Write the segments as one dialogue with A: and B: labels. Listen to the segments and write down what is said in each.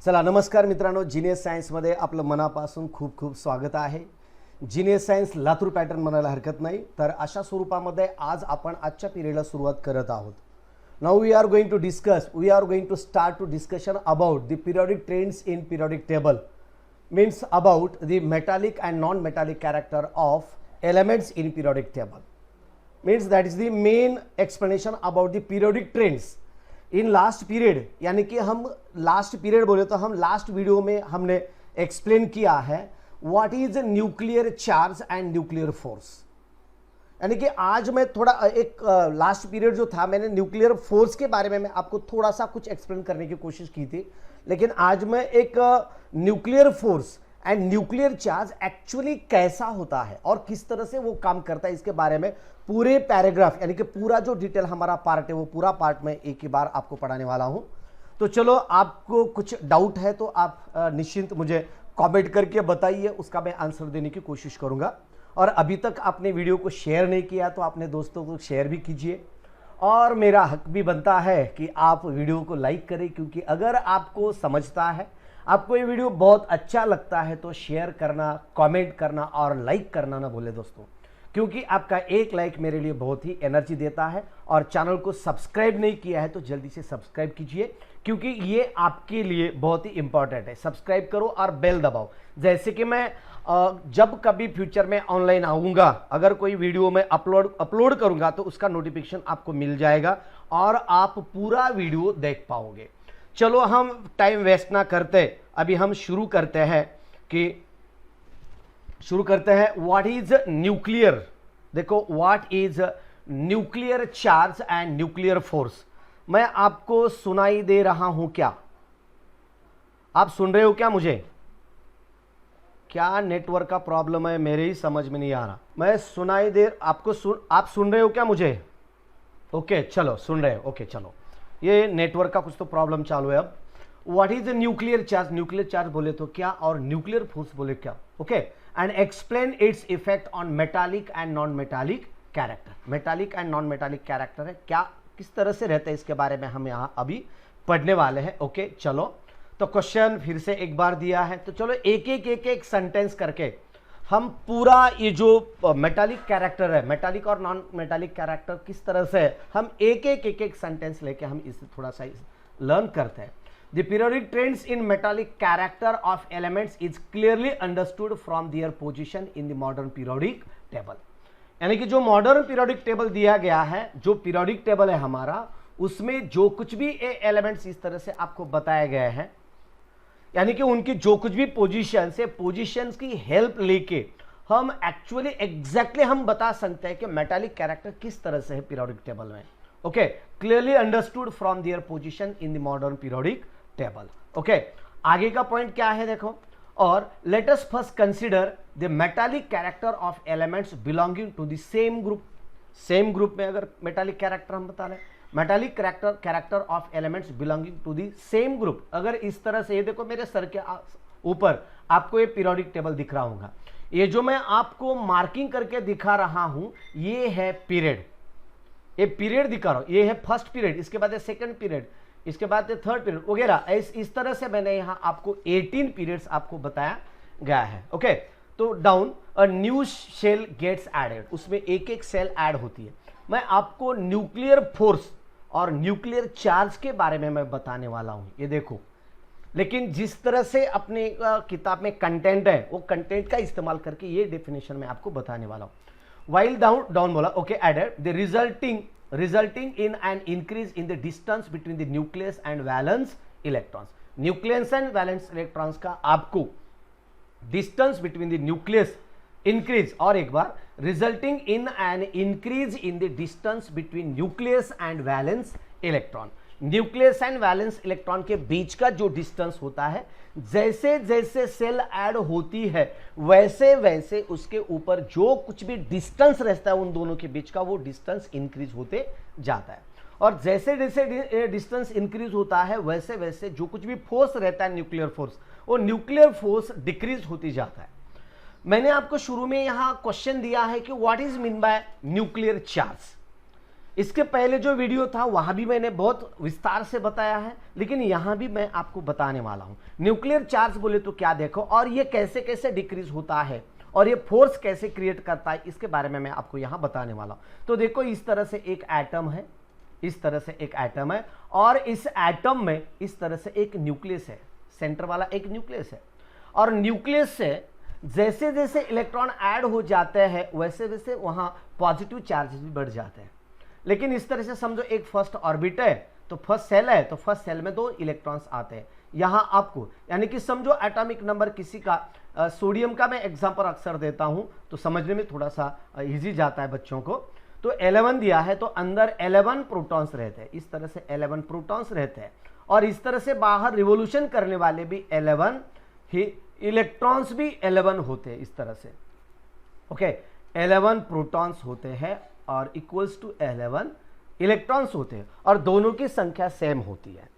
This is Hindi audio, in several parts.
A: चला नमस्कार मित्रांनो, जीनियस सायन्समध्ये आपलं मनापासून खूप खूप स्वागत आहे. जीनियस सायन्स लातूर पॅटर्न म्हणायला हरकत नाही. तर अशा स्वरूपामध्ये आज आपण आजच्या पिरियडला सुरुवात करत आहोत. Now we are going to start to discussion about the periodic trends in periodic table, means about the metallic and non-metallic character of elements in periodic table. Means that is the main explanation about the periodic trends in last period. यानी कि हम लास्ट पीरियड बोले तो हम लास्ट वीडियो में हमने एक्सप्लेन किया है what is nuclear charge and nuclear force. यानी कि आज मैं थोड़ा एक लास्ट पीरियड जो था मैंने न्यूक्लियर फोर्स के बारे में मैं आपको थोड़ा सा कुछ एक्सप्लेन करने की कोशिश की थी, लेकिन आज मैं एक nuclear force and nuclear charge actually कैसा होता है और किस तरह से वो काम करता है इसके बारे में पूरे पैराग्राफ यानी कि पूरा जो डिटेल हमारा पार्ट है वो पूरा पार्ट में एक ही बार आपको पढ़ाने वाला हूं. तो चलो, आपको कुछ डाउट है तो आप निश्चिंत मुझे कमेंट करके बताइए, उसका मैं आंसर देने की कोशिश करूंगा. और अभी तक आपने वीडियो को शेयर नहीं किया तो अपने दोस्तों को शेयर भी कीजिए. और मेरा हक भी बनता है कि आप वीडियो को लाइक करें, क्योंकि अगर आपको समझता है, आपको ये वीडियो बहुत अच्छा लगता है तो शेयर करना, कमेंट करना और लाइक करना ना भूले दोस्तों, क्योंकि आपका एक लाइक मेरे लिए बहुत ही एनर्जी देता है. और चैनल को सब्सक्राइब नहीं किया है तो जल्दी से सब्सक्राइब कीजिए, क्योंकि ये आपके लिए बहुत ही इंपॉर्टेंट है. सब्सक्राइब करो और बेल दबाओ, जैसे कि मैं जब कभी फ्यूचर में ऑनलाइन आऊंगा, अगर कोई वीडियो में अपलोड करूंगा तो उसका नोटिफिकेशन आपको मिल जाएगा और आप पूरा वीडियो देख पाओगे. चलो, हम टाइम वेस्ट ना करते, अभी हम शुरू करते हैं व्हाट इज न्यूक्लियर. देखो, what is nuclear charge and nuclear force. मैं आपको सुनाई दे रहा हूं क्या? आप सुन रहे हो क्या मुझे? क्या नेटवर्क का प्रॉब्लम है, मेरे ही समझ में नहीं आ रहा. मैं सुनाई दे आपको आप सुन रहे हो क्या मुझे? ओके, चलो सुन रहे हो. ओके, चलो, ये नेटवर्क का कुछ तो प्रॉब्लम चालू है. अब what is nuclear charge. Nuclear charge बोले तो क्या और न्यूक्लियर फोर्स बोले क्या? Okay, and explain its effect on metallic and non metallic character. Metallic and non metallic character है क्या, किस तरह से रहता है, इसके बारे में हम यहाँ अभी पढ़ने वाले हैं. ओके, चलो, तो क्वेश्चन फिर से एक बार दिया है, तो चलो एक सेंटेंस करके हम पूरा ये जो मेटालिक कैरेक्टर है, मेटालिक और नॉन मेटालिक कैरेक्टर किस तरह से है, हम एक सेंटेंस लेके हम इसे थोड़ा सा लर्न करते हैं. The periodic trends in metallic character of elements is clearly understood from their position in the modern periodic table. यानी कि जो मॉडर्न पीरियोडिक टेबल दिया गया है, जो पीरियोडिक टेबल है हमारा, उसमें जो कुछ भी एलिमेंट्स इस तरह से आपको बताए गए हैं, यानी कि उनकी जो कुछ भी पोजीशन है, पोजीशंस की हेल्प लेके हम एक्चुअली एग्जैक्टली हम बता सकते हैं कि मेटालिक कैरेक्टर किस तरह से है पीरियोडिक टेबल में. Okay, clearly understood from their position in the modern periodic table. Okay, आगे का पॉइंट क्या है देखो. और let us first consider the metallic character of elements belonging to the same group. Same group में अगर मेटालिक कैरेक्टर हम बता रहे हैं, metallic character of elements belonging to the same group. अगर इस तरह से, ये देखो मेरे सर के ऊपर आपको ये पीरियोडिक टेबल दिख रहा होगा. ये जो मैं आपको मार्किंग करके दिखा रहा हूं, ये है पीरियड. ये पीरियड दिखा रहा हूं, ये है फर्स्ट पीरियड, इसके बाद है सेकंड पीरियड, इसके बाद है थर्ड पीरियड वगैरह. इस तरह से मैंने यहां आपको 18 पीरियड्स आपको बताया गया है. ओके, तो down a new shell gets added, उसमें एक सेल ऐड होती है. मैं आपको न्यूक्लियर फोर्स और न्यूक्लियर चार्ज के बारे में मैं बताने वाला हूं, ये देखो. लेकिन जिस तरह से अपने किताब में कंटेंट है, वो कंटेंट का इस्तेमाल करके ये डेफिनेशन में आपको बताने वाला हूं. वाइल डाउन बोला, okay, added the resulting in an increase in the distance between the nucleus and valence electrons. Nucleus and valence electrons का आपको distance between the nucleus increase, और एक बार resulting in an increase in the distance between nucleus and valence electron. Nucleus and valence electron के बीच का जो डिस्टेंस होता है, जैसे जैसे सेल ऐड होती है वैसे वैसे उसके ऊपर जो कुछ भी डिस्टेंस रहता है उन दोनों के बीच का, वो डिस्टेंस इंक्रीज होते जाता है. और जैसे जैसे डिस्टेंस इंक्रीज होता है वैसे वैसे जो कुछ भी फोर्स रहता है न्यूक्लियर फोर्स, वो न्यूक्लियर फोर्स डिक्रीज होती जाता है. मैंने आपको शुरू में यहां क्वेश्चन दिया है कि what is mean by nuclear charge. इसके पहले जो वीडियो था वहां भी मैंने बहुत विस्तार से बताया है, लेकिन यहां भी मैं आपको बताने वाला हूं। न्यूक्लियर चार्ज बोले तो क्या देखो, और ये कैसे कैसे डिक्रीज होता है और ये फोर्स कैसे क्रिएट करता है, इसके बारे में मैं आपको यहां बताने वाला हूं। तो देखो इस तरह से एक एटम है, इस तरह से एक एटम है, और इस एटम में इस तरह से एक न्यूक्लियस है, सेंटर वाला एक न्यूक्लियस है। और न्यूक्लियस से जैसे जैसे इलेक्ट्रॉन ऐड हो जाते हैं वैसे वैसे वहां पॉजिटिव चार्जेस भी बढ़ जाते हैं। लेकिन इस तरह से समझो एक फर्स्ट ऑर्बिट है, तो फर्स्ट सेल है, तो फर्स्ट सेल में 2 इलेक्ट्रॉन्स आते हैं। यहां आपको यानी कि समझो एटॉमिक नंबर किसी का, सोडियम का मैं एग्जांपल अक्सर देता हूं तो समझने में थोड़ा सा इजी जाता है बच्चों को। तो 11 दिया है, तो अंदर 11 प्रोटॉन्स रहते हैं, इस तरह से 11 प्रोटॉन्स रहते हैं। और इस तरह से बाहर रिवोल्यूशन करने वाले भी 11 ही इलेक्ट्रॉन्स भी 11 होते हैं, इस तरह से। ओके, 11 प्रोटॉन्स होते हैं और इक्वल्स टू 11 इलेक्ट्रॉन्स होते हैं, और दोनों की संख्या सेम होती है।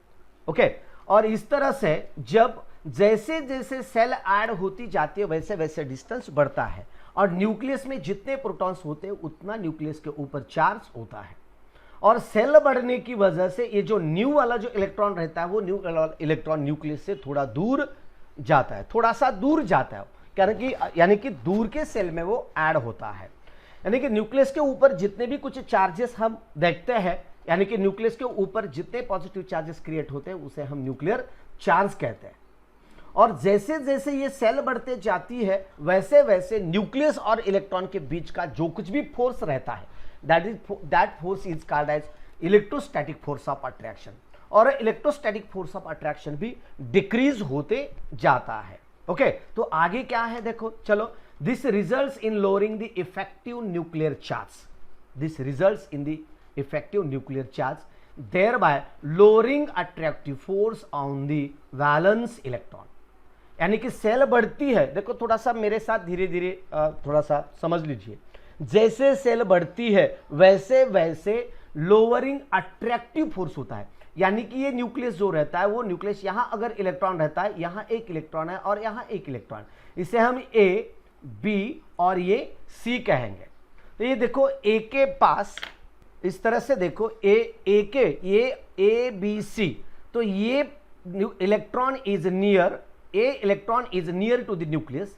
A: ओके, और इस तरह से जब जैसे जैसे सेल ऐड होती जाती है वैसे वैसे डिस्टेंस बढ़ता है, और न्यूक्लियस में जितने प्रोटॉन्स होते हैं उतना न्यूक्लियस के ऊपर चार्ज होता है। और सेल बढ़ने की वजह से ये जो न्यू वाला जो इलेक्ट्रॉन रहता है वो न्यू इलेक्ट्रॉन न्यूक्लियस से थोड़ा दूर जाता है, थोड़ा सा दूर जाता है, यानी कि दूर के सेल में वो ऐड होता है। यानी कि न्यूक्लियस के ऊपर जितने भी कुछ चार्जेस हम देखते हैं, यानी कि न्यूक्लियस के ऊपर जितने पॉजिटिव चार्जेस क्रिएट होते हैं उसे हम न्यूक्लियर चार्ज कहते हैं। और जैसे जैसे ये सेल बढ़ते जाती है वैसे वैसे न्यूक्लियस और इलेक्ट्रॉन के बीच का जो कुछ भी फोर्स रहता है that force is called as electrostatic force of attraction. और इलेक्ट्रोस्टैटिक फोर्स ऑफ अट्रैक्शन भी डिक्रीज होते जाता है। ओके, तो आगे क्या है देखो, चलो। This results in lowering the effective nuclear charge. This results in the effective nuclear charge, thereby lowering attractive force on the valence electron. यानी कि सेल बढ़ती है, देखो थोड़ा सा मेरे साथ धीरे धीरे थोड़ा सा समझ लीजिए। जैसे सेल बढ़ती है वैसे वैसे लोअरिंग अट्रैक्टिव फोर्स होता है। यानी कि ये न्यूक्लियस जो रहता है वो न्यूक्लियस, यहां अगर इलेक्ट्रॉन रहता है, यहां एक इलेक्ट्रॉन है और यहां एक इलेक्ट्रॉन, इसे हम ए, बी और ये सी कहेंगे। तो ये देखो ए के पास इस तरह से देखो ए के ये ए बी सी, तो ये electron is near, a electron is near to the nucleus,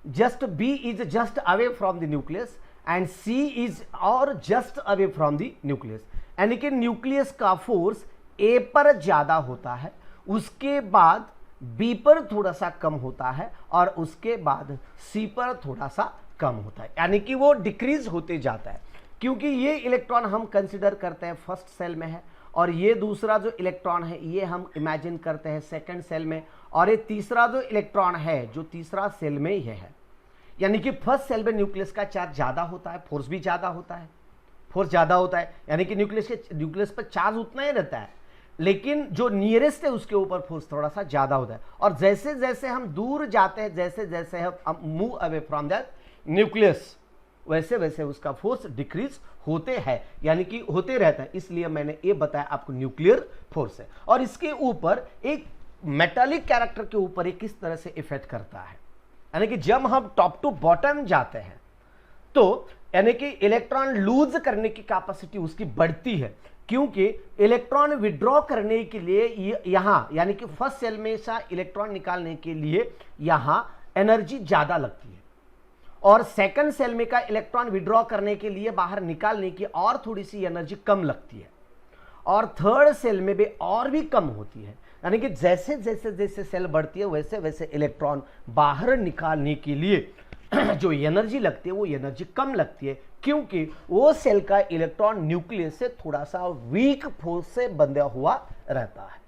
A: just B is just away from the nucleus and C is और just away from the nucleus. यानी कि न्यूक्लियस का फोर्स ए पर ज्यादा होता है, उसके बाद बी पर थोड़ा सा कम होता है और उसके बाद सी पर थोड़ा सा कम होता है। यानी कि वो डिक्रीज होते जाता है, क्योंकि ये इलेक्ट्रॉन हम कंसिडर करते हैं फर्स्ट सेल में है, और ये दूसरा जो इलेक्ट्रॉन है ये हम इमेजिन करते हैं सेकंड सेल में, और ये तीसरा जो इलेक्ट्रॉन है जो तीसरा सेल में ही है। यानी कि फर्स्ट सेल में न्यूक्लियस का चार्ज ज्यादा होता है, फोर्स भी ज्यादा होता है, फोर्स ज्यादा होता है, यानी कि न्यूक्लियस पर चार्ज उतना ही रहता है, लेकिन जो नियरेस्ट है उसके ऊपर फोर्स थोड़ा सा ज्यादा होता है। और जैसे जैसे हम दूर जाते हैं, जैसे जैसे हम move away from that nucleus, वैसे वैसे उसका फोर्स डिक्रीज होते हैं, यानी कि होते रहता है। इसलिए मैंने ये बताया आपको न्यूक्लियर फोर्स है। और इसके ऊपर एक मेटालिक कैरेक्टर के ऊपर एक किस तरह से इफेक्ट करता है, यानी कि जब हम टॉप टू बॉटम जाते हैं तो यानी कि इलेक्ट्रॉन लूज करने की कैपेसिटी उसकी बढ़ती है, क्योंकि इलेक्ट्रॉन विड्रॉ करने के लिए यहां यानी कि फर्स्ट सेल में से इलेक्ट्रॉन निकालने के लिए यहां एनर्जी ज्यादा लगती है, और सेकंड सेल में का इलेक्ट्रॉन विड्रॉ करने के लिए बाहर निकालने की और थोड़ी सी एनर्जी कम लगती है, और थर्ड सेल में भी और भी कम होती है। यानी कि जैसे जैसे जैसे सेल बढ़ती है वैसे वैसे इलेक्ट्रॉन बाहर निकालने के लिए जो एनर्जी लगती है वो एनर्जी कम लगती है, क्योंकि वो सेल का इलेक्ट्रॉन न्यूक्लियस से थोड़ा सा वीक फोर्स से बंधा हुआ रहता है।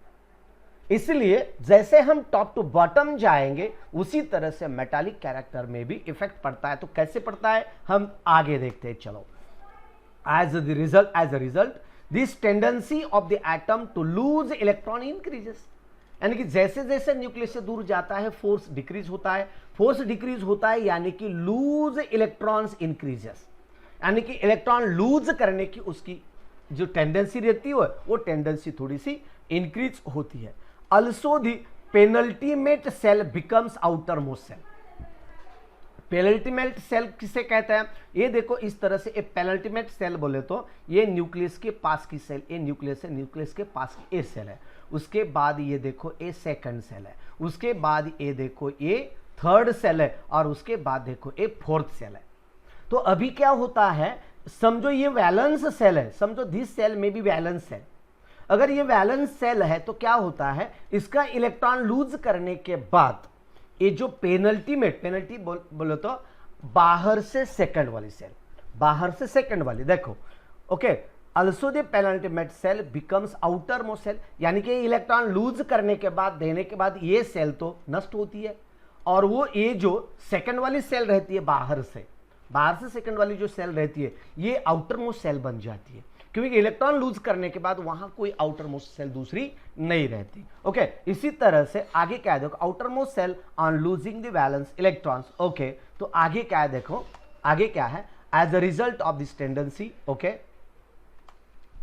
A: इसलिए जैसे हम टॉप टू बॉटम जाएंगे उसी तरह से मेटालिक कैरेक्टर में भी इफेक्ट पड़ता है। तो कैसे पड़ता है हम आगे देखते हैं, चलो। As a result this tendency of the atom to lose electron increases, यानी कि जैसे जैसे न्यूक्लियस से दूर जाता है फोर्स डिक्रीज होता है, फोर्स डिक्रीज होता है यानी कि लूज इलेक्ट्रॉन्स इंक्रीजेस, यानी कि इलेक्ट्रॉन लूज करने की उसकी जो टेंडेंसी रहती है वो टेंडेंसी थोड़ी सी इंक्रीज होती है। Also the penultimate cell becomes outer most cell, penultimate cell किसे कहते हैं? ये देखो इस तरह से, एक पेनल्टीमेंट सेल बोले तो ये न्यूक्लियस के पास की सेल, ये न्यूक्लियस है, न्यूक्लियस के पास की ए सेल है। उसके बाद ये देखो ये सेकंड सेल है, उसके बाद ये देखो ये थर्ड सेल है, और उसके बाद देखो ये फोर्थ सेल है। तो अभी क्या होता है, समझो ये वैलेंस सेल है, समझो दिस सेल में भी वैलेंस सेल। अगर ये वैलेंस सेल है तो क्या होता है, इसका इलेक्ट्रॉन लूज करने के बाद ये जो पेनल्टी बोलो तो बाहर से सेकंड वाली सेल, बाहर से सेकंड वाली देखो, okay, also the penultimate cell becomes outer most shell, यानी कि इलेक्ट्रॉन लूज करने के बाद, देने के बाद ये सेल तो नष्ट होती है, और वो ये जो सेकंड वाली सेल रहती है बाहर से सेकंड वाली जो सेल रहती है, ये आउटर मोस्ट सेल बन जाती है, क्योंकि इलेक्ट्रॉन लूज करने के बाद वहां कोई आउटर मोस्ट सेल दूसरी नहीं रहती। ओके, इसी तरह से आगे क्या है देखो, outer most shell on losing the valence electrons. Okay, तो आगे क्या है देखो, आगे क्या है, as a result of this tendency, okay,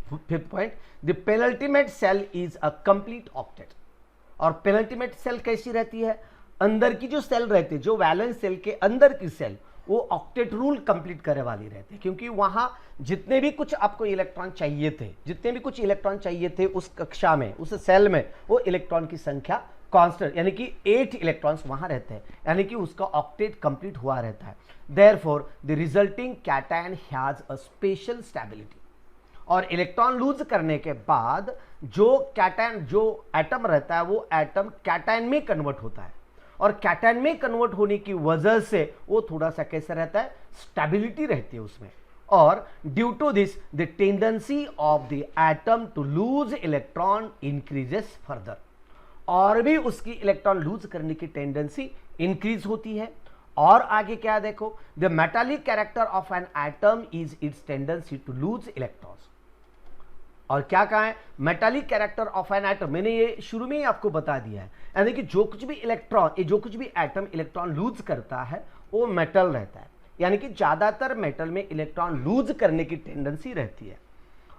A: fifth point, the penultimate shell is a complete octet. और पेनल्टीमेट सेल कैसी रहती है, अंदर की जो सेल रहती है, जो वैलेंस सेल के अंदर की सेल, वो ऑक्टेट रूल कंप्लीट करने वाली रहती है, क्योंकि वहां जितने भी कुछ आपको इलेक्ट्रॉन चाहिए थे, जितने भी कुछ इलेक्ट्रॉन चाहिए थे उस कक्षा में, उस सेल में, वो इलेक्ट्रॉन की संख्या कांस्टेंट, यानी कि 8 इलेक्ट्रॉन्स वहां रहते हैं, यानी कि उसका ऑक्टेट कंप्लीट हुआ रहता है। Therefore the resulting cation has a special stability. और इलेक्ट्रॉन लूज करने के बाद जो कैटायन, जो एटम रहता है, वो एटम कैटायन में कन्वर्ट होता है, और कैटायन में कन्वर्ट होने की वजह से वो थोड़ा सा कैसा रहता है, स्टेबिलिटी रहती है उसमें। और due to this the tendency of the atom to lose electron increases further, और भी उसकी इलेक्ट्रॉन लूज करने की टेंडेंसी इंक्रीज होती है। और आगे क्या देखो, the metallic character of an atom is its tendency to lose electrons. और क्या कहा है, metallic character of an atom, मैंने ये शुरू में ही आपको बता दिया है, यानी कि जो कुछ भी इलेक्ट्रॉन, जो कुछ भी एटम इलेक्ट्रॉन लूज करता है वो मेटल रहता है, यानी कि ज्यादातर मेटल में इलेक्ट्रॉन लूज करने की टेंडेंसी रहती है,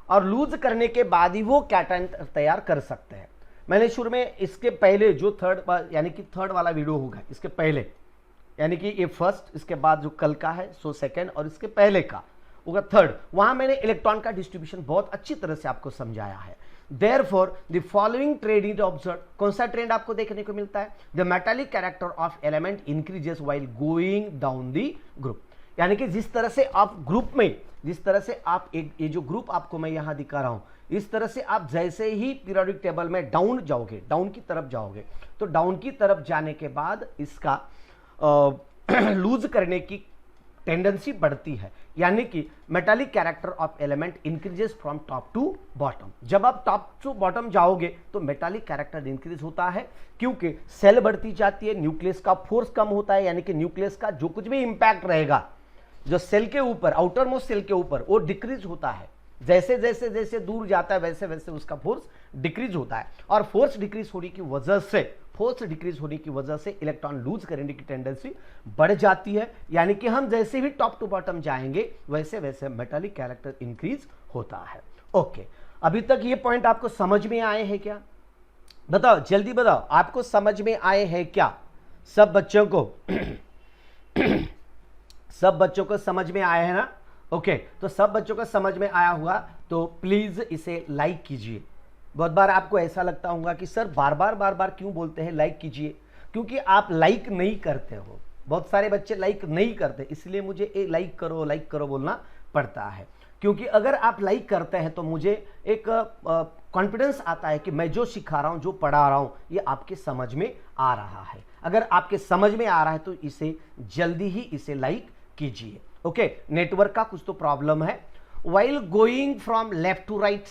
A: और लूज करने के बाद ही वो कैटायन तैयार कर सकते हैं। मैंने शुरू में इसके पहले जो थर्ड, यानी कि थर्ड वाला वीडियो होगा, इसके पहले, यानी कि ये फर्स्ट, इसके बाद जो कल का है सो सेकेंड, और इसके पहले का होगा थर्ड, वहां मैंने इलेक्ट्रॉन का डिस्ट्रीब्यूशन बहुत अच्छी तरह से आपको समझाया है। Therefore, the following trend is observed। कौन सा ट्रेंड आपको देखने को मिलता है, the metallic character of element increases while going down the group। यानी कि जिस तरह से आप ग्रुप में, जिस तरह से आप एक, ये जो ग्रुप आपको मैं यहां दिखा रहा हूं, इस तरह से आप जैसे ही पीरियोडिक टेबल में डाउन जाओगे, डाउन की तरफ जाओगे, तो डाउन की तरफ जाने के बाद इसका लूज करने की टेंडेंसी बढ़ती है, यानी कि metallic character of element increases from top to bottom. जब आप टॉप टू बॉटम जाओगे तो मेटालिक कैरेक्टर इंक्रीज होता है, क्योंकि सेल बढ़ती जाती है, न्यूक्लियस का फोर्स कम होता है, यानी कि न्यूक्लियस का जो कुछ भी इंपैक्ट रहेगा जो सेल के ऊपर, आउटर मोस्ट सेल के ऊपर, वो डिक्रीज होता है। जैसे जैसे जैसे दूर जाता है वैसे वैसे उसका फोर्स डिक्रीज होता है, और फोर्स डिक्रीज होने की वजह से, फोर्स डिक्रीज होने की वजह से इलेक्ट्रॉन लूज करने की टेंडेंसी बढ़ जाती है, यानी कि हम जैसे भी टॉप टू बॉटम जाएंगे वैसे वैसे मेटालिक कैरेक्टर इंक्रीज होता है। ओके, अभी तक ये पॉइंट आपको समझ में आए हैं क्या? बताओ, जल्दी बताओ, आपको समझ में आए हैं क्या सब बच्चों को? सब बच्चों को समझ में आया है ना? ओके, तो सब बच्चों को समझ में आया हुआ तो प्लीज इसे लाइक कीजिए। बहुत बार आपको ऐसा लगता होगा कि सर बार बार क्यों बोलते हैं लाइक कीजिए, क्योंकि आप लाइक नहीं करते हो, बहुत सारे बच्चे लाइक नहीं करते, इसलिए मुझे लाइक करो बोलना पड़ता है। क्योंकि अगर आप लाइक करते हैं तो मुझे एक कॉन्फिडेंस आता है कि मैं जो सिखा रहा हूं, जो पढ़ा रहा हूं, ये आपके समझ में आ रहा है। अगर आपके समझ में आ रहा है तो इसे जल्दी ही इसे लाइक कीजिए। ओके, नेटवर्क का कुछ तो प्रॉब्लम है। While going from left to right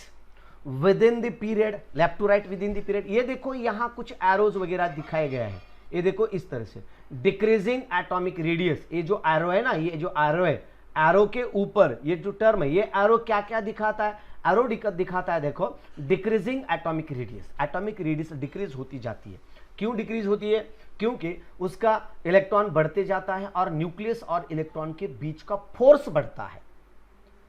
A: within the period, left to right within the period, ये देखो यहां कुछ एरोज वगैरह दिखाए गए हैं, ये देखो इस तरह से डिक्रीजिंग एटॉमिक रेडियस, ये जो एरो है ना, ये जो एरो है, एरो के ऊपर ये जो टर्म है, ये एरो क्या क्या दिखाता है? एरो दिखाता है देखो decreasing atomic radius, atomic radius decrease होती जाती है। क्यों डिक्रीज होती है? क्योंकि उसका इलेक्ट्रॉन बढ़ते जाता है और न्यूक्लियस और इलेक्ट्रॉन के बीच का फोर्स बढ़ता है,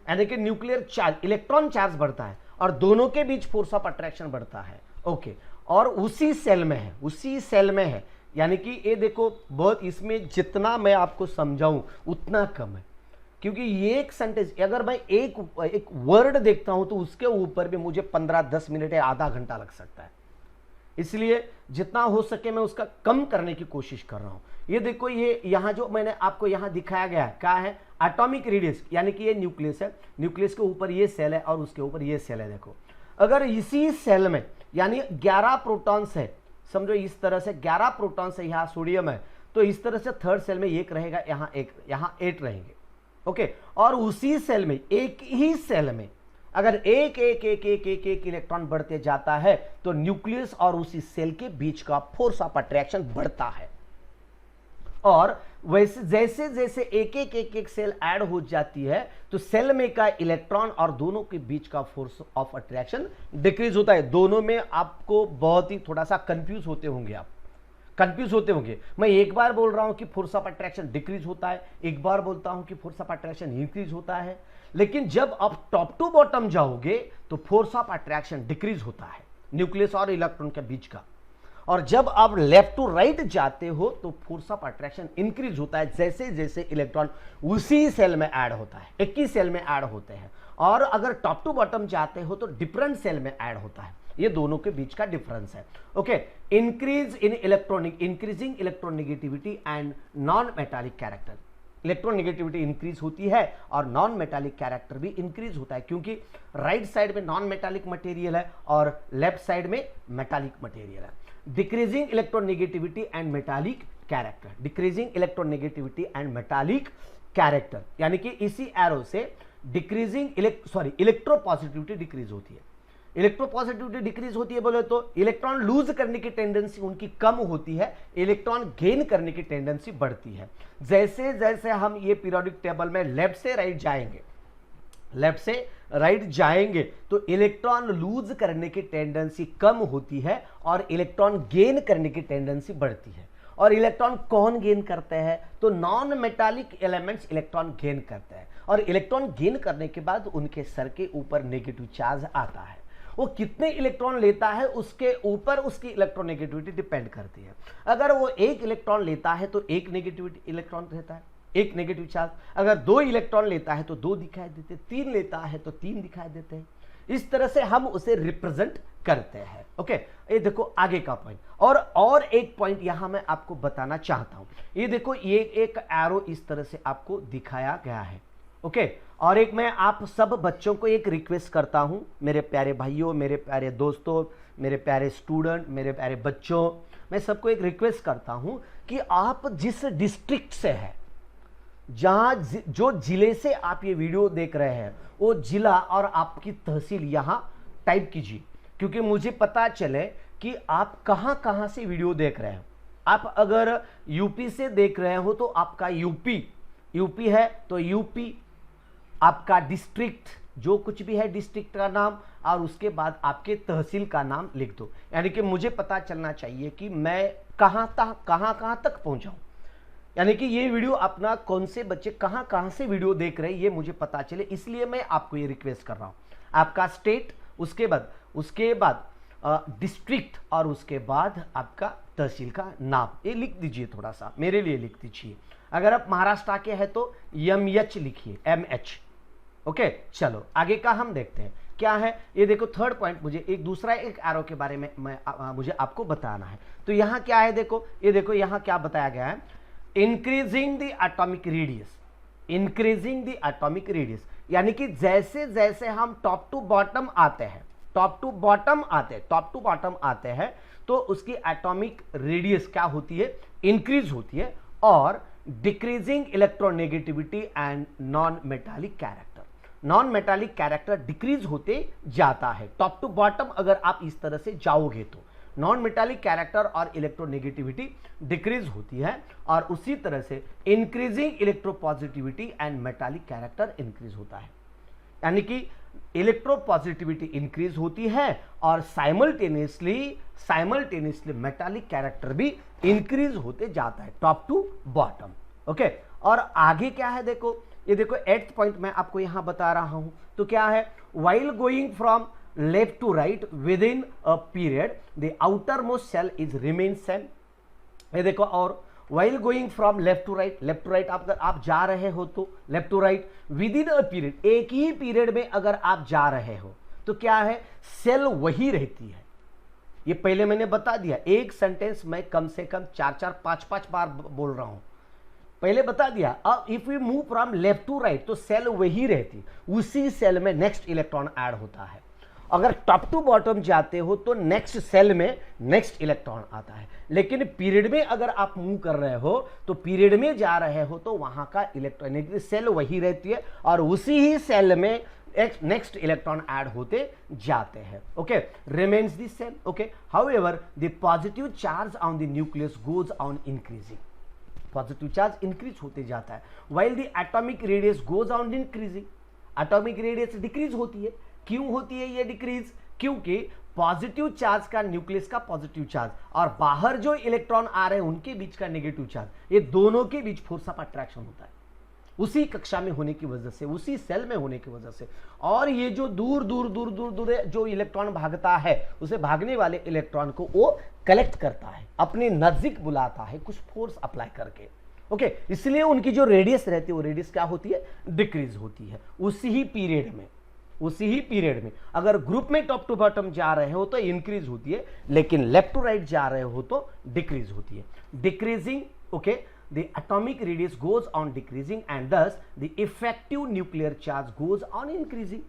A: यानी कि न्यूक्लियर चार्ज, इलेक्ट्रॉन चार्ज बढ़ता है और दोनों के बीच फोर्स ऑफ अट्रैक्शन बढ़ता है। ओके, और उसी सेल में है, उसी सेल में है, यानी कि ये देखो बहुत, इसमें जितना मैं आपको समझाऊं उतना कम है, क्योंकि ये एक सेंटेंस अगर मैं एक वर्ड देखता हूं तो उसके ऊपर भी मुझे 15-10 मिनट या आधा घंटा लग सकता है। इसलिए जितना हो सके मैं उसका कम करने की कोशिश कर रहा हूं। ये देखो, ये यहां जो मैंने आपको यहां दिखाया गया है क्या है, एटॉमिक रेडियस, यानी कि ये न्यूक्लियस है, न्यूक्लियस के ऊपर ये सेल है और उसके ऊपर ये सेल है। देखो अगर इसी सेल में यानी 11 प्रोटॉन्स है, समझो इस तरह से 11 प्रोटॉन्स है, यहां सोडियम है, तो इस तरह से थर्ड सेल में एक रहेगा, यहां 8 रहेंगे। ओके, और उसी सेल में, एक ही सेल में अगर एक एक एक एक एक एक इलेक्ट्रॉन बढ़ते जाता है तो न्यूक्लियस और उसी सेल के बीच का फोर्स ऑफ अट्रैक्शन बढ़ता है। और वैसे जैसे जैसे एक एक एक एक सेल ऐड हो जाती है तो सेल में का इलेक्ट्रॉन और दोनों के बीच का फोर्स ऑफ अट्रैक्शन डिक्रीज होता है। दोनों में आपको बहुत ही थोड़ा सा कंफ्यूज होते होंगे, आप कंफ्यूज होते होंगे। मैं एक बार बोल रहा हूं कि फोर्स ऑफ अट्रैक्शन डिक्रीज होता है, एक बार बोलता हूं कि फोर्स ऑफ अट्रैक्शन इंक्रीज होता है, लेकिन जब आप टॉप टू बॉटम जाओगे तो फोर्स ऑफ अट्रैक्शन डिक्रीज होता है न्यूक्लियस और इलेक्ट्रॉन के बीच का। और जब आप लेफ्ट टू राइट जाते हो तो फोर्स ऑफ अट्रैक्शन इंक्रीज होता है जैसे जैसे इलेक्ट्रॉन उसी सेल में ऐड होता है, एक ही सेल में ऐड होते हैं। और अगर टॉप टू बॉटम जाते हो तो डिफरेंट सेल में ऐड होता है। ये दोनों के बीच का डिफरेंस है। Okay, increase in electronic, increasing electronegativity and non metallic character. Electronegativity increase होती है और नॉन मेटालिक कैरेक्टर भी इंक्रीज होता है, क्योंकि राइट साइड में नॉन मेटालिक मटेरियल है और लेफ्ट साइड में मेटालिक मटेरियल है। Decreasing electronegativity and metallic character, decreasing electronegativity and metallic character, यानी कि इसी एरो से डिक्रीजिंग इलेक्ट्रोपॉजिटिविटी डिक्रीज होती है। इलेक्ट्रोपॉजिटिविटी डिक्रीज होती है बोले तो इलेक्ट्रॉन लूज करने की टेंडेंसी उनकी कम होती है, इलेक्ट्रॉन गेन करने की टेंडेंसी बढ़ती है। जैसे जैसे हम ये पीरियोडिक टेबल में लेफ्ट से राइट जाएंगे, लेफ्ट से राइट जाएंगे तो इलेक्ट्रॉन लूज करने की टेंडेंसी कम होती है और इलेक्ट्रॉन गेन करने की टेंडेंसी बढ़ती है। और इलेक्ट्रॉन कौन गेन करते हैं, तो non metallic elements electron gain करते हैं। और इलेक्ट्रॉन गेन करने के बाद उनके सर के ऊपर नेगेटिव चार्ज आता है। वो कितने इलेक्ट्रॉन लेता है उसके ऊपर उसकी इलेक्ट्रोनेगेटिविटी डिपेंड करती है। अगर वो एक इलेक्ट्रॉन लेता है तो एक नेगेटिविटी इलेक्ट्रॉन रहता है, एक नेगेटिव चार्ज। अगर 2 इलेक्ट्रॉन लेता है तो 2 दिखाई देते, 3 लेता है तो 3 दिखाई देते हैं। इस तरह से हम उसे रिप्रेजेंट करते हैं। ओके, ये देखो आगे का पॉइंट। और एक पॉइंट यहां मैं आपको बताना चाहता हूं। ये देखो, ये एक एरो इस तरह से आपको दिखाया गया है। ओके, और एक मैं आप सब बच्चों को एक रिक्वेस्ट करता हूं, मेरे प्यारे भाइयों, मेरे प्यारे दोस्तों, मेरे प्यारे स्टूडेंट, मेरे प्यारे बच्चों, मैं सबको एक रिक्वेस्ट करता हूं कि आप जिस डिस्ट्रिक्ट से है, जहां जो जिले से आप ये वीडियो देख रहे हैं, वो जिला और आपकी तहसील यहां टाइप कीजिए, क्योंकि मुझे पता चले कि आप कहां कहां से वीडियो देख रहे हैं। आप अगर यूपी से देख रहे हो तो आपका यूपी है तो यूपी, आपका डिस्ट्रिक्ट जो कुछ भी है डिस्ट्रिक्ट का नाम और उसके बाद आपके तहसील का नाम लिख दो, यानी कि मुझे पता चलना चाहिए कि मैं कहां तक पहुंचा हूं। यानी कि ये वीडियो अपना कौन से बच्चे कहां से वीडियो देख रहे हैं ये मुझे पता चले, इसलिए मैं आपको ये रिक्वेस्ट कर रहा हूं। आपका स्टेट, उसके बाद डिस्ट्रिक्ट और उसके बाद आपका तहसील का नाम, ये लिख दीजिए, थोड़ा सा मेरे लिए लिख दीजिए। अगर आप महाराष्ट्र के हैं तो MH लिखिए, MH। ओके, चलो आगे का हम देखते हैं क्या है। ये देखो थर्ड पॉइंट, मुझे एक दूसरा एक एरो के बारे में मुझे आपको बताना है। तो यहां क्या है, देखो ये देखो यहां क्या बताया गया है, increasing the atomic radius, increasing the atomic radius, यानी कि जैसे जैसे हम टॉप टू बॉटम आते हैं तो उसकी एटॉमिक रेडियस क्या होती है, इंक्रीज होती है। और decreasing electronegativity and non metallic character, non metallic character decrease होते जाता है टॉप टू बॉटम। अगर आप इस तरह से जाओगे तो नॉन मेटालिक कैरेक्टर और इलेक्ट्रोनेगेटिविटी डिक्रीज होती है, और उसी तरह से increasing electropositivity and metallic character increase होता है। यानी कि इलेक्ट्रोपॉजिटिविटी इंक्रीज होती है और साइमल्टेनियसली मेटालिक कैरेक्टर भी इंक्रीज होते जाता है टॉप टू बॉटम। ओके, और आगे क्या है, देखो ये देखो 8th पॉइंट मैं आपको यहां बता रहा हूं। तो क्या है, while going from left to right within a period the outer most shell is remain same, ये देखो, और while going from left to right आप जा रहे हो तो left to right within a period, एक ही पीरियड में अगर आप जा रहे हो तो क्या है, सेल वही रहती है। ये पहले मैंने बता दिया, एक सेंटेंस में कम से कम 4-4, 5-5 बार बोल रहा हूं, पहले बता दिया। अब if you move from left to right तो सेल वही रहती, उसी सेल में नेक्स्ट इलेक्ट्रॉन ऐड होता है। अगर टॉप टू बॉटम जाते हो तो नेक्स्ट सेल में नेक्स्ट इलेक्ट्रॉन आता है। लेकिन पीरियड में अगर आप मूव कर रहे हो तो पीरियड में जा रहे हो तो वहां का इलेक्ट्रॉन सेल वही रहती है और उसी ही सेल में नेक्स्ट इलेक्ट्रॉन ऐड होते जाते हैं। Okay, remains the same. Okay, however the positive charge on the nucleus goes on increasing, positive charge increase होते जाता है, while the atomic radius goes on increasing, atomic radius decrease होती है। क्यों होती है ये डिक्रीज? क्योंकि पॉजिटिव चार्ज का न्यूक्लियस का पॉजिटिव चार्ज और बाहर जो इलेक्ट्रॉन आ रहे हैं उनके बीच का नेगेटिव चार्ज, ये दोनों के बीच फोर्स ऑफ अट्रैक्शन होता है उसी कक्षा में होने की वजह से, उसी सेल में होने की वजह से। और ये जो दूर दूर दूर दूर दूर जो इलेक्ट्रॉन भागता है, उसे भागने वाले इलेक्ट्रॉन को वो कलेक्ट करता है, अपने नजदीक बुलाता है कुछ फोर्स अप्लाई करके। ओके, इसलिए उनकी जो रेडियस रहती है वो रेडियस क्या होती है, डिक्रीज होती है उसी ही पीरियड में। उसी ही पीरियड में अगर ग्रुप में टॉप टू बॉटम जा रहे हो तो इंक्रीज होती है, लेकिन लेफ्ट टू राइट जा रहे हो तो डिक्रीज होती है। Decreasing, okay, the atomic radius goes on decreasing and thus the effective nuclear charge goes on increasing।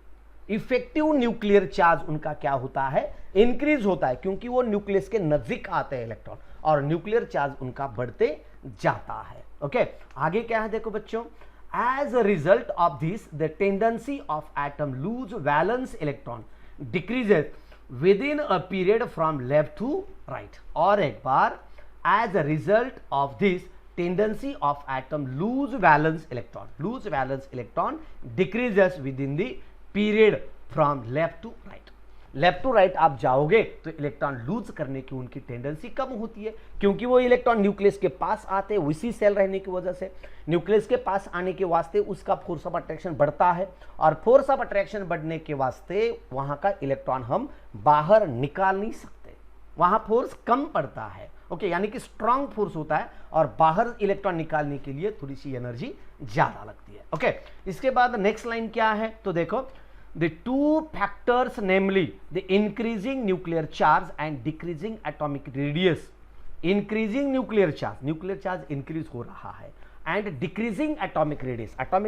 A: Effective nuclear charge उनका क्या होता है, इंक्रीज होता है, क्योंकि वो न्यूक्लियस के नजदीक आते हैं इलेक्ट्रॉन और न्यूक्लियर चार्ज उनका बढ़ते जाता है। ओके, आगे क्या है देखो बच्चों, as a result of this the tendency of atom lose valence electron decreases within a period from left to right। और एक बार, as a result of this tendency of atom lose valence electron decreases within the period from left to right। Left to right आप जाओगे तो इलेक्ट्रॉन लूज करने की उनकी टेंडेंसी कम होती है, क्योंकि वो इलेक्ट्रॉन न्यूक्लियस के पास आते हैं, उसी सेल रहने की वजह से न्यूक्लियस के पास आने के वास्ते उसका फोर्स ऑफ अट्रैक्शन बढ़ता है और फोर्स ऑफ अट्रैक्शन बढ़ने के वास्ते वहां का इलेक्ट्रॉन हम बाहर निकाल नहीं सकते, वहां फोर्स कम पड़ता है। ओके, यानी कि स्ट्रांग फोर्स होता है और बाहर इलेक्ट्रॉन निकालने के लिए थोड़ी सी एनर्जी ज्यादा लगती है। ओके, इसके बाद नेक्स्ट लाइन क्या है तो देखो, the two factors namely the increasing nuclear charge and decreasing atomic radius. Increasing nuclear charge increase हो रहा है एंड डिक्रीजिंग एटॉमिक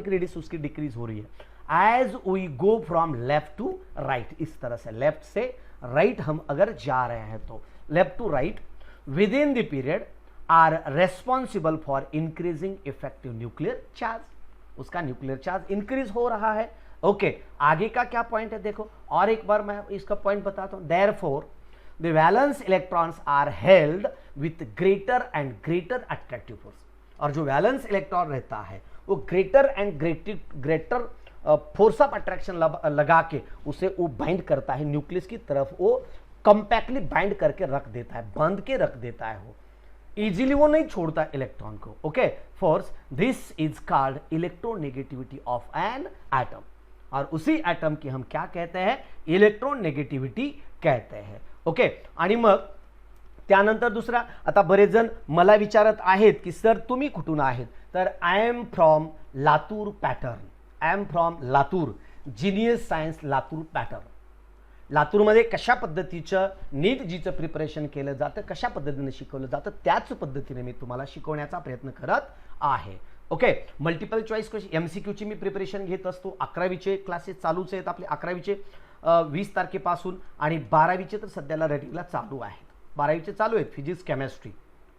A: रेडियस उसकी डिक्रीज हो रही है as we go from left to right. इस तरह से लेफ्ट से राइट हम अगर जा रहे हैं तो left to right within the period are responsible for increasing effective nuclear charge। उसका न्यूक्लियर चार्ज इंक्रीज हो रहा है। ओके, आगे का क्या पॉइंट है देखो, और एक बार मैं इसका पॉइंट बताता हूं। therefore the valence electrons are held with greater and greater attractive force। और जो वैलेंस इलेक्ट्रॉन रहता है वो greater and greater force of attraction लगा के उसे वो बाइंड करता है न्यूक्लियस की तरफ, वो कंपैक्टली बाइंड करके रख देता है, बांध के रख देता है, वो इजीली वो नहीं छोड़ता इलेक्ट्रॉन को। Okay, force this is called electronegativity of an atom. और उसी एटम की हम क्या कहते हैं, इलेक्ट्रोनेगेटिविटी कहते हैं। ओके, आणि मग त्यानंतर दुसरा, आता बरेच जण मला विचारत आहेत की सर तुम्ही कुठून आहेत, तर I am from Latur pattern, I am from Latur, genius science Latur pattern. लातूरमध्ये कशा पद्धतीचं नीट जीचं प्रिपरेशन केलं जातं, कशा पद्धतीने शिकवलं जातं, त्याच पद्धतीने मी तुम्हाला शिकवण्याचा प्रयत्न करत आहे। ओके, मल्टिपल चॉईस क्वेश्चन एमसीक्यूची मी प्रिपरेशन घेत असतो। 11वीचे क्लासेस चालूच आहेत आपले, 11वीचे 20 तारखेपासून आणि 12वीचे तर सध्याला रेटिंगला चालू आहेत। 12वीचे चालू आहेत फिजिक्स केमिस्ट्री,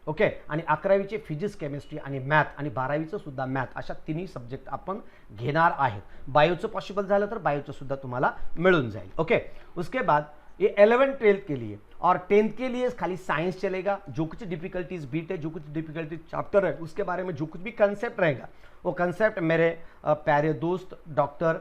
A: ओके, आणि 11वीचे फिजिक्स केमिस्ट्री आणि मॅथ आणि 12वीचं सुद्धा मॅथ, अशा तिन्ही सब्जेक्ट आपण घेणार आहेत। बायोचं पॉसिबल झालं तर बायोचं सुद्धा तुम्हाला मिळून जाईल। ओके, उसके बाद ये 11th 12th के लिए और 10th के लिए खाली साइंस चलेगा। जो कुछ डिफिकल्टीज बीट है, जो कुछ डिफिकल्टीज चैप्टर है, उसके बारे में जो कुछ भी कंसेप्ट रहेगा वो कंसेप्ट मेरे प्यारे दोस्त डॉक्टर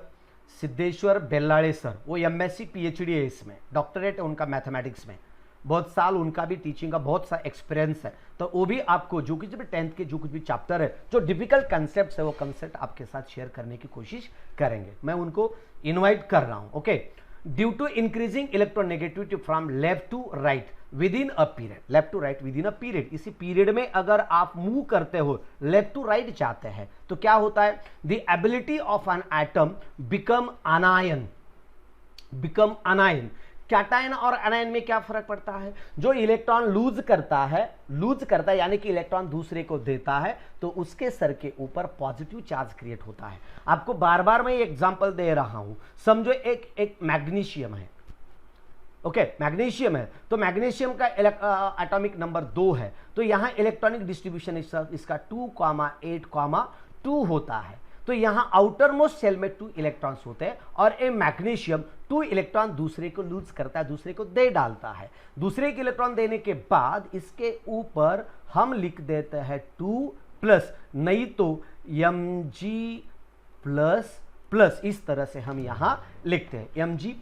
A: सिद्धेश्वर बेल्लाड़े सर, वो MSc PhD है, इसमें डॉक्टरेट है उनका मैथमेटिक्स में, बहुत साल उनका भी टीचिंग का बहुत सा एक्सपीरियंस है, तो वो भी आपको जो कुछ भी 10th के जो कुछ भी चैप्टर है, जो डिफिकल्ट कंसेप्ट है, वो कंसेप्ट आपके साथ शेयर करने की कोशिश करेंगे। मैं उनको इनवाइट कर रहा हूँ। Okay, due to increasing electronegativity from left to right within a period, left to right within a period, इसी पीरियड में अगर आप मूव करते हो, लेफ्ट टू राइट जाते हैं, तो क्या होता है, the ability of an atom become अनायन, become अनायन। Cation और अनायन में क्या फर्क पड़ता है, जो इलेक्ट्रॉन लूज करता है यानी कि इलेक्ट्रॉन दूसरे को देता है, तो उसके सर के ऊपर पॉजिटिव चार्ज क्रिएट होता है। आपको बार बार मैं एग्जांपल दे रहा हूं, समझो एक मैग्नीशियम है, ओके, मैग्नीशियम है, तो मैग्नीशियम का एटॉमिक नंबर 2 है, तो यहां इलेक्ट्रॉनिक डिस्ट्रीब्यूशन इसका 2,8,2 होता है, तो यहां आउटर मोस्ट सेल में 2 इलेक्ट्रॉन्स होते हैं और ए मैग्नीशियम 2 इलेक्ट्रॉन दूसरे को लूज करता है, दूसरे को दे डालता है। दूसरे के इलेक्ट्रॉन देने के बाद इसके ऊपर हम लिख देते हैं 2+, नहीं तो Mg++, इस तरह से हम यहां लिखते हैं Mg++,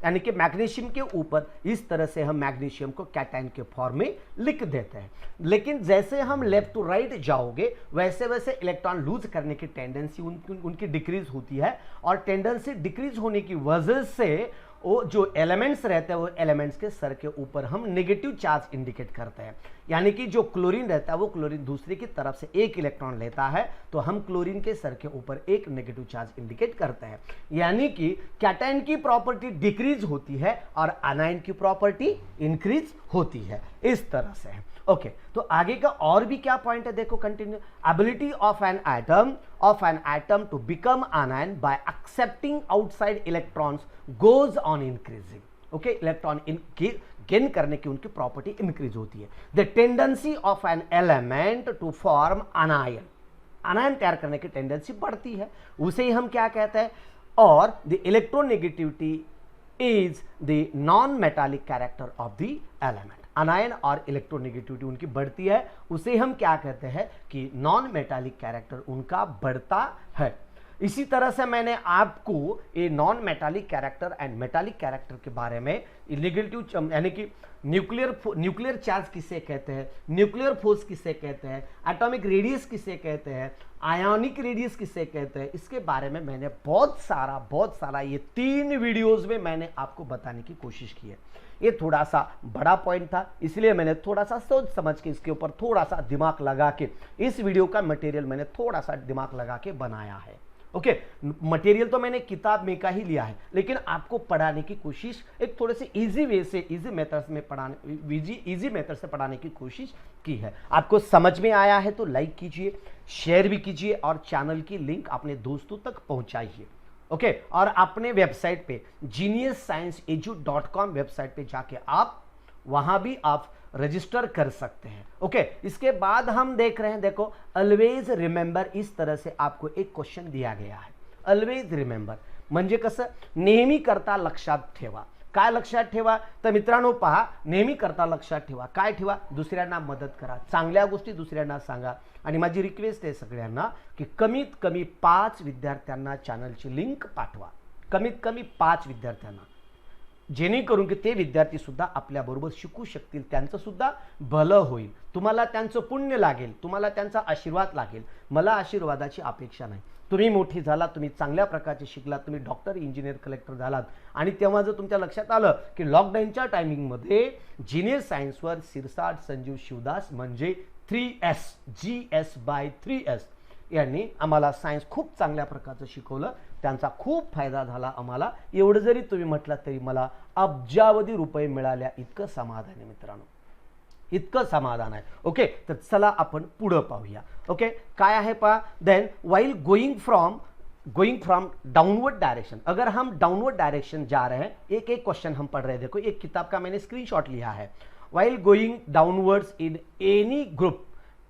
A: यानी कि मैग्नीशियम के ऊपर इस तरह से हम मैग्नीशियम को कैटायन के फॉर्म में लिख देते हैं। लेकिन जैसे हम लेफ्ट टू राइट जाओगे, वैसे वैसे इलेक्ट्रॉन लूज करने की टेंडेंसी उनकी डिक्रीज होती है, और टेंडेंसी डिक्रीज होने की वजह से वो जो एलिमेंट्स रहते हैं, वो एलिमेंट्स के सर के ऊपर हम नेगेटिव चार्ज इंडिकेट करते हैं। यानी कि जो क्लोरीन रहता है, वो क्लोरीन दूसरे की तरफ से एक इलेक्ट्रॉन लेता है, तो हम क्लोरीन के सर के ऊपर एक नेगेटिव चार्ज इंडिकेट करते हैं। यानी कि कैटायन की प्रॉपर्टी डिक्रीज होती है और अनायन की प्रॉपर्टी इंक्रीज होती है, इस तरह से है। ओके, तो आगे का और भी क्या पॉइंट है, देखो continue. Ability of an atom to become anion by accepting outside electrons goes on increasing. Okay, electron gain करने की उनकी प्रॉपर्टी इंक्रीज होती है। The tendency of an element to form anion, anion तैयार करने की टेंडेंसी बढ़ती है, उसे ही हम क्या कहते हैं। और the electronegativity is the non metallic character of the element. अनायन और इलेक्ट्रोनेगेटिविटी उनकी बढ़ती है, उसे हम क्या कहते हैं कि नॉन मेटालिक कैरेक्टर उनका बढ़ता है। इसी तरह से मैंने आपको ये non metallic character and metallic character के बारे में नेगेटिव यानी कि न्यूक्लियर चार्ज किसे कहते हैं, न्यूक्लियर फोर्स किसे कहते हैं, एटॉमिक रेडियस किसे कहते हैं, आयोनिक रेडियस किसे कहते हैं, इसके बारे में मैंने बहुत सारा ये 3 वीडियोस में मैंने आपको बताने की कोशिश की है। ये थोड़ा सा बड़ा पॉइंट था, इसलिए मैंने थोड़ा सा सोच समझ के इसके ऊपर थोड़ा सा दिमाग लगा के इस वीडियो का मटेरियल मैंने थोड़ा सा दिमाग लगा के बनाया है। ओके, मटेरियल तो मैंने किताब में का ही लिया है, लेकिन आपको पढ़ाने की कोशिश एक थोड़े से इजी वे से, इजी मेथड से पढ़ाने की कोशिश की है। आपको समझ में आया है तो लाइक कीजिए, शेयर भी कीजिए और चैनल की लिंक अपने दोस्तों तक पहुंचाइए। ओके, और अपने वेबसाइट पे geniusscienceedu.com वेबसाइट पे जाके आप वहां भी आप रजिस्टर कर सकते हैं। ओके, इसके बाद हम देख रहे हैं, देखो ऑलवेज रिमेंबर, इस तरह से आपको एक क्वेश्चन दिया गया है। ऑलवेज रिमेंबर म्हणजे कसं, नेहमी करता लक्षात ठेवा। काय लक्षात ठेवा, तर मित्रांनो पहा, नेहमी करता लक्षात ठेवा, काय ठेवा, दुसऱ्यांना मदत करा, चांगल्या गोष्टी दुसऱ्यांना सांगा। आणि माझी रिक्वेस्ट आहे सगळ्यांना की कमीत कमी 5 विद्यार्थ्यांना चॅनलची लिंक पाठवा, कमीत कमी 5 विद्यार्थ्यांना, जेणेकरून की ते विद्यार्थी सुद्धा आपल्याबरोबर शिकू शकतील, त्यांचं सुद्धा भलं होईल, तुम्हाला त्यांचं पुण्य लागेल, तुम्हाला त्यांचा आशीर्वाद लागेल। मला आशीर्वादाची अपेक्षा नाही, तुम्ही मोठी झालात, तुम्ही चांगल्या प्रकारचे शिकलात, तुम्ही डॉक्टर, इंजिनियर, कलेक्टर झालात, आणि तेव्हा जर तुमच्या लक्षात आलं की लॉकडाऊनच्या टायमिंगमध्ये जीनियस सायन्सवर सिरसाट संजीव शिवदास म्हणजे 3S GS/3S यांनी आम्हाला सायन्स खूप चांगल्या प्रकारचं शिकवलं, त्यांचा खूप फायदा झाला आम्हाला। एवढं जरी तुम्ही म्हटलं तरी मला अब्जावधी रुपये मिळाल्या इतकं समाधान आहे मित्रांनो, इतकं समाधान आहे। ओके, तर चला आपण पुढे पाहूया। ओके, काय आहे पहा, then while going from downward direction, अगर हम डाउनवर्ड डायरेक्शन जा रहे हैं, एक एक क्वेश्चन हम पढ़ रहे हैं, देखो एक किताब का मैंने स्क्रीनशॉट लिया है। While going downwards in any group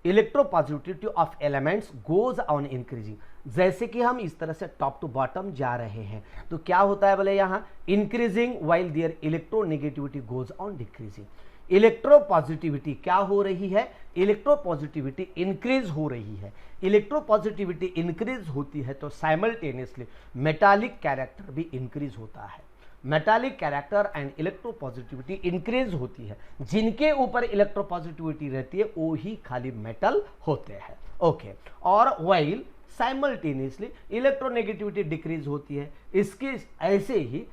A: electropositivity of elements goes on increasing, जैसे कि हम इस तरह से टॉप टू बॉटम जा रहे हैं, तो क्या होता है बोले यहाँ increasing while their electronegativity goes on decreasing. Electropositivity क्या हो रही है, इलेक्ट्रोपॉजिटिविटी इंक्रीज हो रही है। इलेक्ट्रोपॉजिटिविटी इंक्रीज होती है तो साइमल्टेनियसली मेटालिक कैरेक्टर भी इंक्रीज होता है। Metallic character and electropositivity increase होती है, जिनके ऊपर इलेक्ट्रोपॉजिटिविटी रहती है वो ही खाली मेटल होते हैं। ओके, और व्हाइल साइमल्टेनियसली इलेक्ट्रोनेगेटिविटी डिक्रीज होती है। इसके ऐसे ही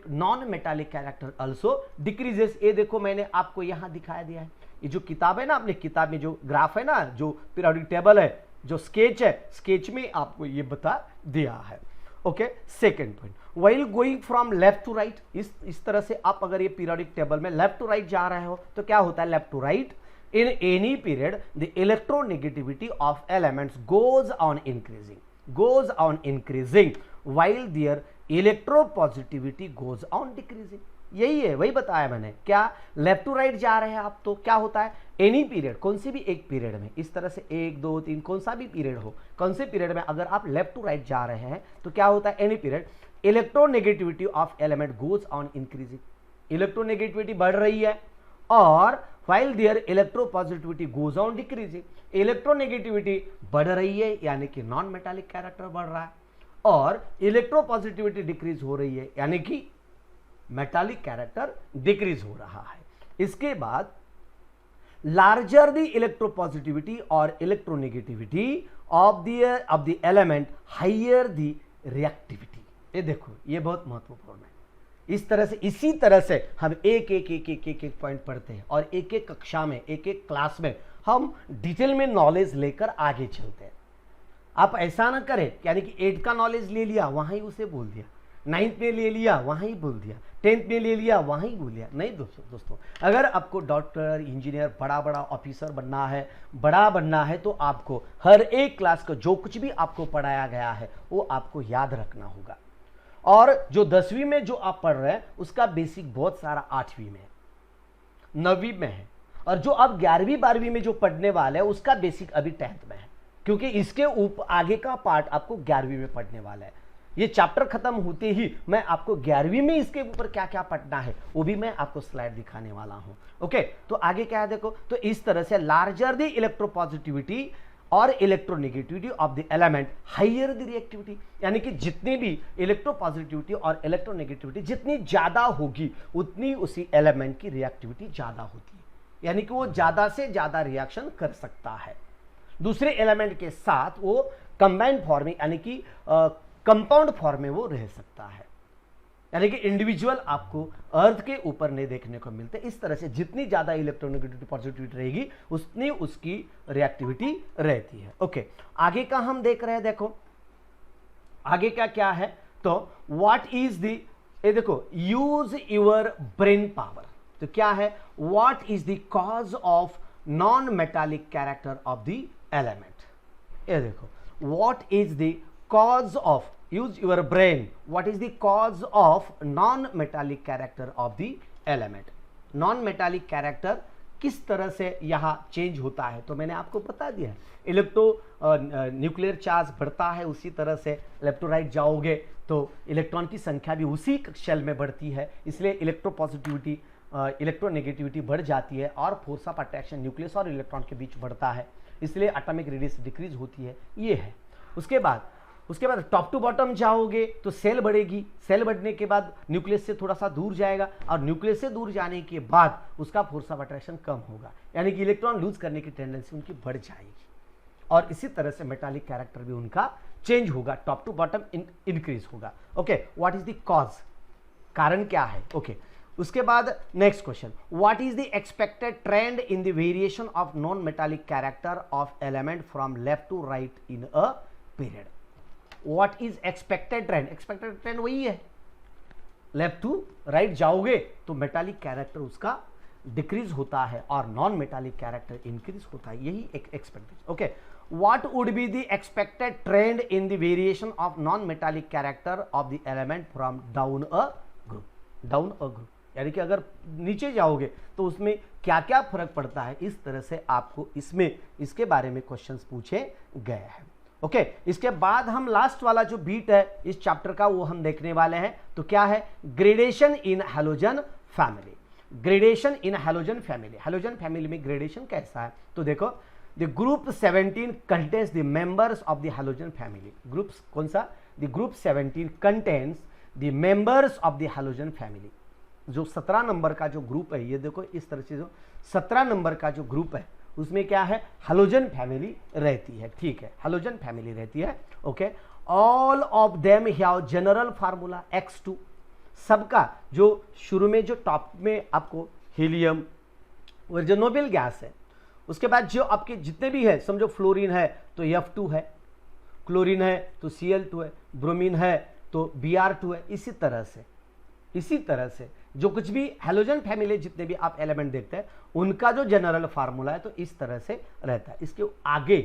A: non metallic character also decreases. ये देखो मैंने आपको यहां दिखाया दिया है, ये जो किताब है ना, अपने किताब में जो ग्राफ है ना, जो पीरियोडिक टेबल है, जो स्केच है, स्केच में आपको ये बता दिया है। Okay, second point, while going from left to right, इस तरह से आप अगर ये पीरियोडिक टेबल में लेफ्ट टू राइट जा रहे हो तो क्या होता है, left to right in any period the electronegativity of elements goes on increasing while their electropositivity goes on decreasing। यही है, वही बताया मैंने, क्या लेफ्ट टू राइट जा रहे हैं आप तो क्या होता है, एनी पीरियड, कौन सी भी एक पीरियड में, इस तरह से 1 2 3 कौन सा भी पीरियड हो, कौन से पीरियड में अगर आप लेफ्ट टू राइट जा रहे हैं तो क्या होता है, any period electronegativity of element goes on increasing, electronegativity बढ़ रही है, और while their electropositivity goes on decreasing, electronegativity बढ़ रही है यानी कि नॉन मेटालिक कैरेक्टर बढ़ रहा है, और इलेक्ट्रोपॉजिटिविटी डिक्रीज हो रही है यानी कि मेटालिक कैरेक्टर डिक्रीज हो रहा है। इसके बाद लार्जर द इलेक्ट्रोपॉजिटिविटी और electronegativity of the element higher the reactivity. ये देखो, ये बहुत महत्वपूर्ण है। इस तरह से, इसी तरह से हम एक पॉइंट पढ़ते हैं और एक एक कक्षा में, एक एक क्लास में हम डिटेल में नॉलेज लेकर आगे चलते हैं। आप ऐसा ना करें यानी कि 8 का नॉलेज ले लिया वहां ही उसे बोल दिया, 9th में ले लिया वहां ही बोल दिया, 10th में ले लिया वहां ही बोल दिया। नहीं दोस्तों, अगर आपको डॉक्टर, इंजीनियर, बड़ा ऑफिसर बनना है, बड़ा बनना है, तो आपको हर एक क्लास का जो कुछ भी आपको पढ़ाया गया है वो आपको याद रखना होगा। और जो 10वीं में जो आप पढ़ रहे हैं उसका बेसिक बहुत सारा 8वीं में, 9वीं में है, और जो आप 11वीं 12वीं में जो पढ़ने वाले हैं उसका बेसिक अभी 10th में है, क्योंकि इसके ऊपर आगे का पार्ट आपको 11वीं में पढ़ने वाला है। ये चैप्टर खत्म होते ही मैं आपको 11वीं में इसके ऊपर क्या क्या पढ़ना है वो भी मैं आपको स्लाइड दिखाने वाला हूं। ओके, तो आगे क्या है देखो, तो इस तरह से लार्जर द इलेक्ट्रोपॉजिटिविटी और electronegativity of the element higher the reactivity, यानी कि जितनी भी इलेक्ट्रोपॉजिटिविटी और इलेक्ट्रोनेगेटिविटी जितनी ज्यादा होगी उतनी उसी एलिमेंट की रिएक्टिविटी ज्यादा होती है, यानी कि वो ज्यादा से ज्यादा रिएक्शन कर सकता है दूसरे एलिमेंट के साथ, वो कंबाइंड फॉर्म में यानी कि कंपाउंड फॉर्म में वो रह सकता है, यानी कि इंडिविजुअल आपको अर्थ के ऊपर नहीं देखने को मिलते। इस तरह से जितनी ज्यादा इलेक्ट्रोनेगेटिविटी पॉजिटिविटी रहेगी उतनी उसकी रिएक्टिविटी रहती है। ओके, आगे का हम देख रहे हैं, देखो आगे का क्या है, तो व्हाट इज द, ये देखो, यूज योर ब्रेन पावर, तो क्या है, what is the cause of non metallic character of the element. ये देखो, what is the cause of, use your brain, what is the cause of non-metallic character of the element। non-metallic character किस तरह से यहाँ चेंज होता है तो मैंने आपको बता दिया है, न्यूक्लियर चार्ज बढ़ता है, उसी तरह से लेफ्ट टू राइट जाओगे तो इलेक्ट्रॉन की संख्या भी उसी शेल में बढ़ती है, इसलिए इलेक्ट्रोपॉजिटिविटी इलेक्ट्रोनेगेटिविटी बढ़ जाती है और फोर्स ऑफ अट्रैक्शन न्यूक्लियस और इलेक्ट्रॉन के बीच बढ़ता है, इसलिए एटॉमिक रेडियस डिक्रीज होती है। ये है। उसके बाद टॉप टू बॉटम जाओगे तो सेल बढ़ेगी, सेल बढ़ने के बाद न्यूक्लियस से थोड़ा सा दूर जाएगा और न्यूक्लियस से दूर जाने के बाद उसका फोर्स ऑफ अट्रैक्शन कम होगा, यानी कि इलेक्ट्रॉन लूज करने की टेंडेंसी उनकी बढ़ जाएगी, और इसी तरह से मेटालिक कैरेक्टर भी उनका चेंज होगा, टॉप टू बॉटम इंक्रीज होगा। Okay, what is the cause, कारण क्या है। ओके, उसके बाद next question, what is the expected trend in the variation of non metallic character of element from left to right in a period. What is expected trend, expected trend वही है, लेफ्ट टू राइट जाओगे तो मेटालिक कैरेक्टर उसका डिक्रीज होता है और नॉन मेटालिक कैरेक्टर इंक्रीज होता है, यही एक expected. Okay, what would be the expected trend in the variation of non metallic character of the element from down a group, यानी कि अगर नीचे जाओगे तो उसमें क्या क्या फर्क पड़ता है, इस तरह से आपको इसके बारे में क्वेश्चंस पूछे गए हैं। ओके, इसके बाद हम लास्ट वाला जो बीट है इस चैप्टर का वो हम देखने वाले हैं, तो क्या है, ग्रेडेशन इन हैलोजन फैमिली। ग्रेडेशन इन हैलोजन फैमिली, हैलोजन फैमिली में ग्रेडेशन कैसा है, तो देखो, the group 17 contains the members of the halogen family. Group कौन सा, the group 17 contains the members of the halogen family. जो 17 नंबर का जो ग्रुप है, ये देखो इस तरह से जो 17 नंबर का जो ग्रुप है उसमें क्या है, हैलोजन फैमिली रहती है, ठीक है, हैलोजन फैमिली रहती है। Okay, all of them have general formula X2, सबका जो शुरू में जो टॉप में आपको हीलियम और जो नोबेल गैस है, उसके बाद जो आपके जितने भी है, समझो फ्लोरीन है तो F2 है, क्लोरीन है तो Cl2 है, ब्रोमीन है तो Br2 है। इसी तरह से जो कुछ भी हैलोजन फैमिली जितने भी आप एलिमेंट देखते हैं उनका जो जनरल फार्मूला है तो इस तरह से रहता है। इसके आगे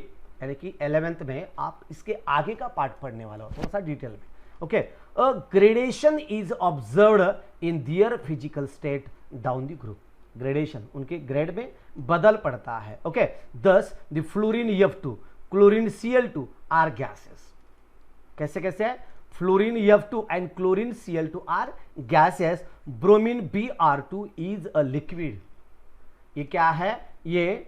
A: यानी कि 11th में आप इसके आगे का पार्ट पढ़ने वाला हो थोड़ा सा डिटेल में। Okay, a gradation is observed in their physical state down the group, gradation उनके ग्रेड में बदल पड़ता है। Okay, thus the fluorine F2, chlorine Cl2 are gases. कैसे कैसे है, fluorine F2 and chlorine Cl2 are gases, bromine Br2 is a liquid. ये क्या है, ये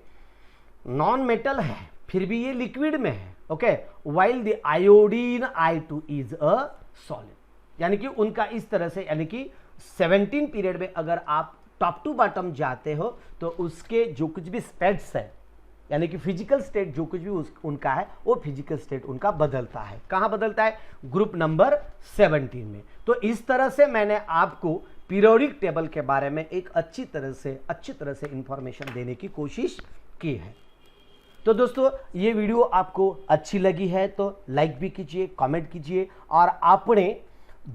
A: नॉन मेटल है फिर भी ये लिक्विड में है। Okay, while the iodine I2 is a solid. यानी कि उनका इस तरह से, यानी कि 17 पीरियड में अगर आप टॉप टू बॉटम जाते हो तो उसके जो कुछ भी स्टेट्स है यानी कि फिजिकल स्टेट जो कुछ भी उनका है वो फिजिकल स्टेट उनका बदलता है। कहां बदलता है, ग्रुप नंबर 17 में। तो इस तरह से मैंने आपको पीरियोडिक टेबल के बारे में एक अच्छी तरह से इंफॉर्मेशन देने की कोशिश की है। तो दोस्तों ये वीडियो आपको अच्छी लगी है तो लाइक भी कीजिए, कमेंट कीजिए और अपने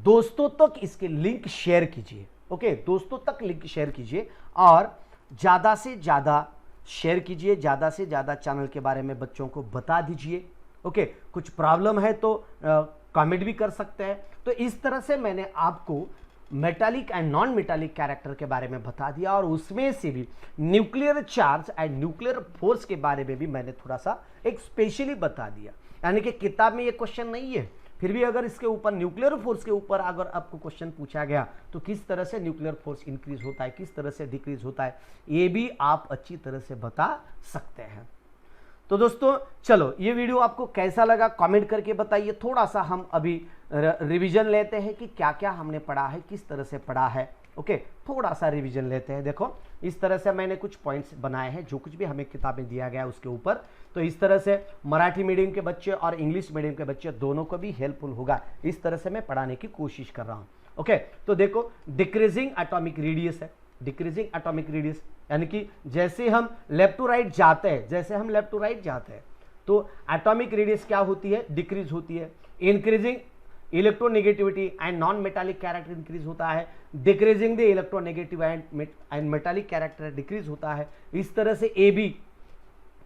A: दोस्तों तक इसके लिंक शेयर कीजिए। ओके, दोस्तों तक लिंक शेयर कीजिए और ज़्यादा से ज़्यादा शेयर कीजिए, ज़्यादा से ज़्यादा चैनल के बारे में बच्चों को बता दीजिए। ओके, कुछ प्रॉब्लम है तो कमेंट भी कर सकते हैं। तो इस तरह से मैंने आपको metallic and non metallic character के बारे में बता दिया और उसमें से भी nuclear charge and nuclear force के बारे में भी मैंने थोड़ा सा एक स्पेशली बता दिया। यानी कि किताब में ये क्वेश्चन नहीं है, फिर भी अगर इसके ऊपर न्यूक्लियर फोर्स के ऊपर अगर आपको क्वेश्चन पूछा गया तो किस तरह से न्यूक्लियर फोर्स इंक्रीज होता है, किस तरह से डिक्रीज होता है, ये भी आप अच्छी तरह से बता सकते हैं। तो दोस्तों चलो, ये वीडियो आपको कैसा लगा कमेंट करके बताइए। थोड़ा सा हम अभी रिवीजन लेते हैं कि क्या क्या हमने पढ़ा है, किस तरह से पढ़ा है। ओके, थोड़ा सा रिवीजन लेते हैं। देखो इस तरह से मैंने कुछ पॉइंट्स बनाए हैं जो कुछ भी हमें किताब में दिया गया है उसके ऊपर। तो इस तरह से मराठी मीडियम के बच्चे और इंग्लिश मीडियम के बच्चे दोनों को भी हेल्पफुल होगा, इस तरह से मैं पढ़ाने की कोशिश कर रहा हूँ। ओके, तो देखो डिक्रीजिंग एटॉमिक रेडियस है, डिक्रीजिंग एटॉमिक रेडियस यानी कि जैसे हम लेफ्ट टू राइट जाते हैं तो एटॉमिक रेडियस क्या होती है, डिक्रीज होती है। Increasing electronegativity and non metallic character increase होता है, decreasing the electronegative and metallic character decrease होता है। इस तरह से ए बी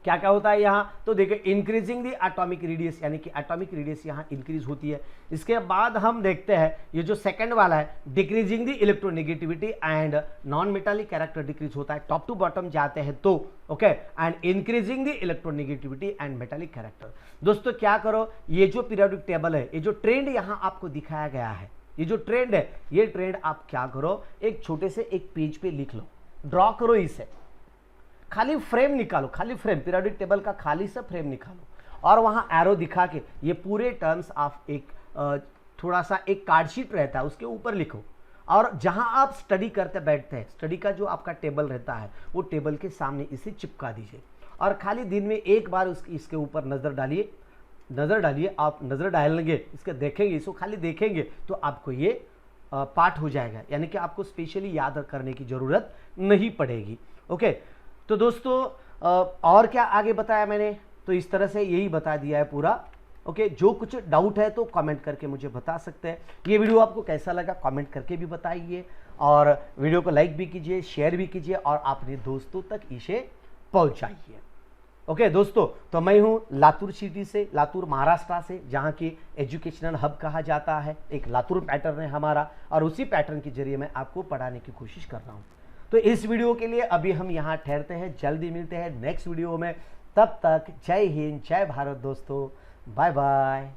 A: क्या क्या होता है यहाँ, तो देखिए इंक्रीजिंग द एटॉमिक रेडियस यानी कि एटॉमिक रेडियस यहाँ इंक्रीज होती है। इसके बाद हम देखते हैं ये जो सेकंड वाला है, decreasing the electronegativity and non metallic character decrease होता है, टॉप टू बॉटम जाते हैं तो। Okay, and increasing the electronegativity and metallic character. दोस्तों क्या करो, ये जो पीरियोडिक टेबल है, ये जो ट्रेंड यहाँ आपको दिखाया गया है, ये जो ट्रेंड है, ये ट्रेंड आप क्या करो, एक छोटे से एक पेज पे लिख लो, ड्रॉ करो, इसे खाली फ्रेम निकालो, खाली फ्रेम, पीरियोडिक टेबल का खाली सा फ्रेम निकालो और वहां एरो दिखा के ये पूरे टर्म्स ऑफ एक थोड़ा सा एक कार्डशीट रहता है उसके ऊपर लिखो और जहां आप स्टडी करते बैठते हैं, स्टडी का जो आपका टेबल रहता है वो टेबल के सामने इसे चिपका दीजिए और खाली दिन में एक बार इसके ऊपर नजर डालिए। आप नजर डालेंगे, इसके देखेंगे, इसको खाली देखेंगे तो आपको ये पार्ट हो जाएगा, यानी कि आपको स्पेशली याद करने की जरूरत नहीं पड़ेगी। ओके, तो दोस्तों और क्या आगे बताया मैंने, तो इस तरह से यही बता दिया है पूरा। ओके, जो कुछ डाउट है तो कमेंट करके मुझे बता सकते हैं। ये वीडियो आपको कैसा लगा कमेंट करके भी बताइए और वीडियो को लाइक भी कीजिए, शेयर भी कीजिए और अपने दोस्तों तक इसे पहुंचाइए। ओके दोस्तों, तो मैं हूं लातूर सिटी से, लातूर महाराष्ट्र से, जहां की एजुकेशनल हब कहा जाता है। एक लातूर पैटर्न है हमारा और उसी पैटर्न के जरिए मैं आपको पढ़ाने की कोशिश कर रहा हूं। तो इस वीडियो के लिए अभी हम यहाँ ठहरते हैं, जल्दी मिलते हैं नेक्स्ट वीडियो में। तब तक जय हिंद, जय भारत दोस्तों, बाय बाय।